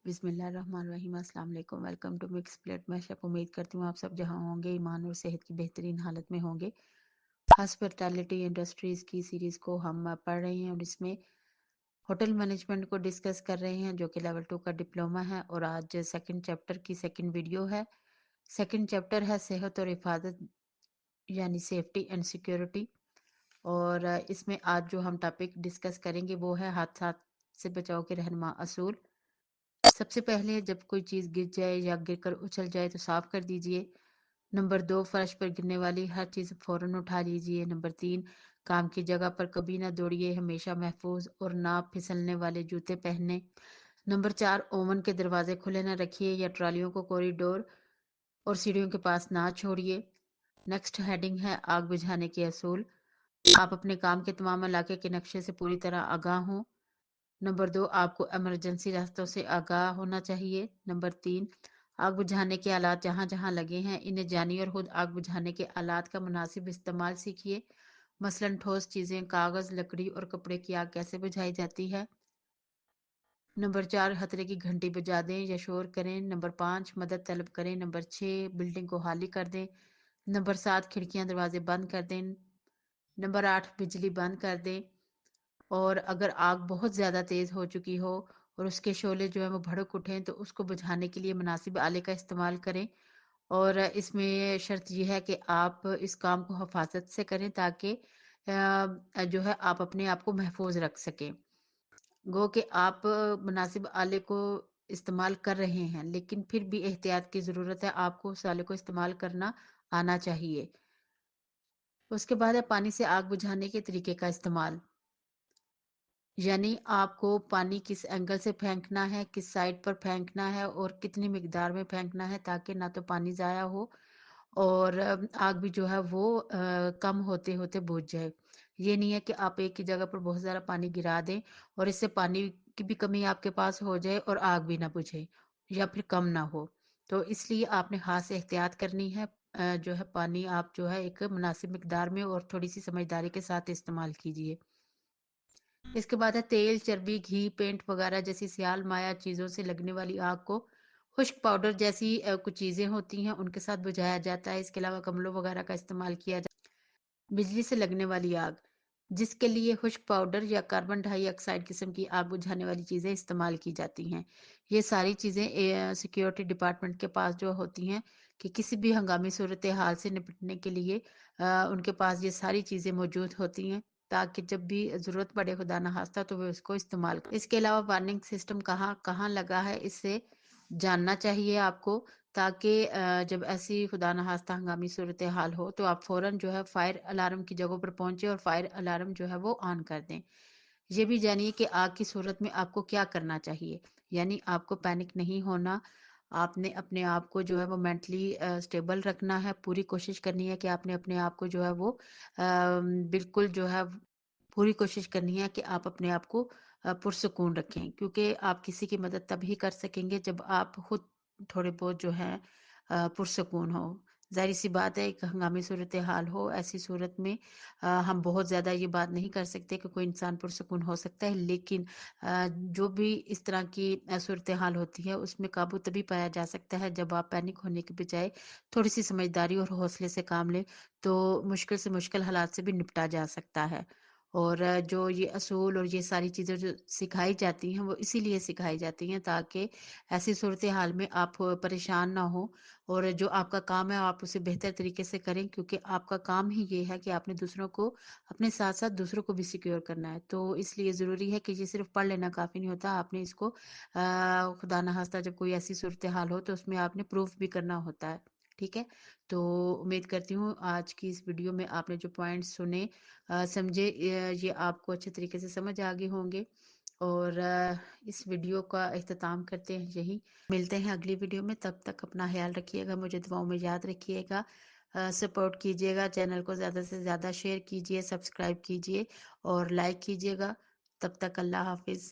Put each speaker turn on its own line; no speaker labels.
بسم اللہ الرحمن الرحیم۔ السلام علیکم، welcome to mix plate mashup. امید کرتی ہوں آپ سب جہاں ہوں گے ایمان اور صحت کی بہترین حالت میں ہوں گے۔ ہاسپٹیلٹی انڈسٹریز کی سیریز کو ہم پڑھ رہے ہیں اور اس میں ہوٹل مینجمنٹ کو ڈسکس کر رہے ہیں جو کہ لیول 2 کا ڈپلومہ ہے، اور آج سیکنڈ چیپٹر کی سیکنڈ ویڈیو ہے۔ سیکنڈ چیپٹر ہے صحت اور حفاظت، یعنی سیفٹی اینڈ سیکیورٹی، اور اس میں آج جو ہم ٹاپک ڈسکس کریں گے وہ ہے حادثات سے بچاؤ کے رہنما اصول۔ سب سے پہلے جب کوئی چیز گر جائے یا گر کر اچھل جائے تو صاف کر دیجئے۔ نمبر 2، فرش پر گرنے والی ہر چیز فوراً اٹھا لیجئے۔ نمبر 3، کام کی جگہ پر کبھی نہ دوڑیے، ہمیشہ محفوظ اور نہ پھسلنے والے جوتے پہنیں۔ نمبر 4، اوون کے دروازے کھلے نہ رکھیے یا ٹرالیوں کو کوریڈور اور سیڑھیوں کے پاس نہ چھوڑیے۔ نیکسٹ ہیڈنگ ہے آگ بجھانے کے اصول۔ آپ اپنے کام کے تمام علاقے کے نقشے سے پوری طرح آگاہ ہوں۔ نمبر 2، آپ کو ایمرجنسی راستوں سے آگاہ ہونا چاہیے۔ نمبر 3، آگ بجھانے کے آلات جہاں جہاں لگے ہیں انہیں جانی اور خود آگ بجھانے کے آلات کا مناسب استعمال سیکھیے۔ مثلاً ٹھوس چیزیں، کاغذ، لکڑی اور کپڑے کی آگ کیسے بجھائی جاتی ہے۔ نمبر 4، خطرے کی گھنٹی بجا دیں یا شور کریں۔ نمبر 5، مدد طلب کریں۔ نمبر 6، بلڈنگ کو خالی کر دیں۔ نمبر 7، کھڑکیاں دروازے بند کر دیں۔ نمبر 8، بجلی بند کر دیں، اور اگر آگ بہت زیادہ تیز ہو چکی ہو اور اس کے شعلے جو ہے وہ بھڑک اٹھیں تو اس کو بجھانے کے لیے مناسب آلے کا استعمال کریں۔ اور اس میں شرط یہ ہے کہ آپ اس کام کو حفاظت سے کریں تاکہ جو ہے آپ اپنے آپ کو محفوظ رکھ سکیں۔ گو کہ آپ مناسب آلے کو استعمال کر رہے ہیں لیکن پھر بھی احتیاط کی ضرورت ہے، آپ کو اس آلے کو استعمال کرنا آنا چاہیے۔ اس کے بعد ہے پانی سے آگ بجھانے کے طریقے کا استعمال، یعنی آپ کو پانی کس اینگل سے پھینکنا ہے، کس سائڈ پر پھینکنا ہے اور کتنی مقدار میں پھینکنا ہے تاکہ نہ تو پانی ضائع ہو اور آگ بھی جو ہے وہ کم ہوتے ہوتے بجھ جائے۔ یہ نہیں ہے کہ آپ ایک ہی جگہ پر بہت زیادہ پانی گرا دیں اور اس سے پانی کی بھی کمی آپ کے پاس ہو جائے اور آگ بھی نہ بجھے یا پھر کم نہ ہو۔ تو اس لیے آپ نے خاص احتیاط کرنی ہے۔ جو ہے پانی آپ جو ہے ایک مناسب مقدار میں اور تھوڑی سی سمجھداری کے ساتھ استعمال کیجیے۔ اس کے بعد ہے تیل، چربی، گھی، پینٹ وغیرہ جیسی سیال مایع چیزوں سے لگنے والی آگ کو خشک پاؤڈر جیسی کچھ چیزیں ہوتی ہیں ان کے ساتھ بجھایا جاتا ہے۔ اس کے علاوہ گملوں وغیرہ کا استعمال کیا جاتا ہے۔ بجلی سے لگنے والی آگ، جس کے لیے خشک پاؤڈر یا کاربن ڈائی آکسائڈ قسم کی آگ بجھانے والی چیزیں استعمال کی جاتی ہیں۔ یہ ساری چیزیں سیکیورٹی ڈپارٹمنٹ کے پاس جو ہوتی ہیں کہ کسی بھی ہنگامی صورتحال سے نپٹنے کے لیے ان کے پاس یہ ساری چیزیں موجود ہوتی ہیں تاکہ جب بھی ضرورت پڑے خدا نخواستہ تو وہ اس کو استعمال کریں۔ اس کے علاوہ وارننگ سسٹم کہاں کہاں لگا ہے اس سے جاننا چاہیے آپ کو، تاکہ جب ایسی خدا نخواستہ ہنگامی صورتحال ہو تو آپ فوراً جو ہے فائر الارم کی جگہوں پر پہنچے اور فائر الارم جو ہے وہ آن کر دیں۔ یہ بھی جانیے کہ آگ کی صورت میں آپ کو کیا کرنا چاہیے، یعنی آپ کو پینک نہیں ہونا، آپ نے اپنے آپ کو جو ہے وہ مینٹلی سٹیبل رکھنا ہے، پوری کوشش کرنی ہے کہ آپ نے اپنے آپ کو جو ہے وہ بالکل جو ہے پوری کوشش کرنی ہے کہ آپ اپنے آپ کو پرسکون رکھیں، کیونکہ آپ کسی کی مدد تب ہی کر سکیں گے جب آپ خود تھوڑے بہت جو ہے پرسکون ہو۔ ظاہر سی بات ہے ایک ہنگامی صورتحال ہو، ایسی صورت میں ہم بہت زیادہ یہ بات نہیں کر سکتے کہ کوئی انسان پرسکون ہو سکتا ہے، لیکن جو بھی اس طرح کی صورتحال ہوتی ہے اس میں قابو تبھی پایا جا سکتا ہے جب آپ پینک ہونے کے بجائے تھوڑی سی سمجھداری اور حوصلے سے کام لیں تو مشکل سے مشکل حالات سے بھی نپٹا جا سکتا ہے۔ اور جو یہ اصول اور یہ ساری چیزیں جو سکھائی جاتی ہیں وہ اسی لیے سکھائی جاتی ہیں تاکہ ایسی صورتحال میں آپ پریشان نہ ہوں اور جو آپ کا کام ہے آپ اسے بہتر طریقے سے کریں، کیونکہ آپ کا کام ہی یہ ہے کہ آپ نے دوسروں کو اپنے ساتھ ساتھ دوسروں کو بھی سیکیور کرنا ہے۔ تو اس لیے ضروری ہے کہ یہ صرف پڑھ لینا کافی نہیں ہوتا، آپ نے اس کو خدا نخواستہ جب کوئی ایسی صورتحال ہو تو اس میں آپ نے پروف بھی کرنا ہوتا ہے۔ ٹھیک ہے، تو امید کرتی ہوں آج کی اس ویڈیو میں آپ نے جو پوائنٹس سنے سمجھے یہ آپ کو اچھے طریقے سے سمجھ آگے ہوں گے، اور اس ویڈیو کا اختتام کرتے ہیں یہی۔ ملتے ہیں اگلی ویڈیو میں، تب تک اپنا خیال رکھیے گا، مجھے دعاؤں میں یاد رکھیے گا، سپورٹ کیجیے گا، چینل کو زیادہ سے زیادہ شیئر کیجیے، سبسکرائب کیجیے اور لائک کیجیے گا۔ تب تک اللہ حافظ۔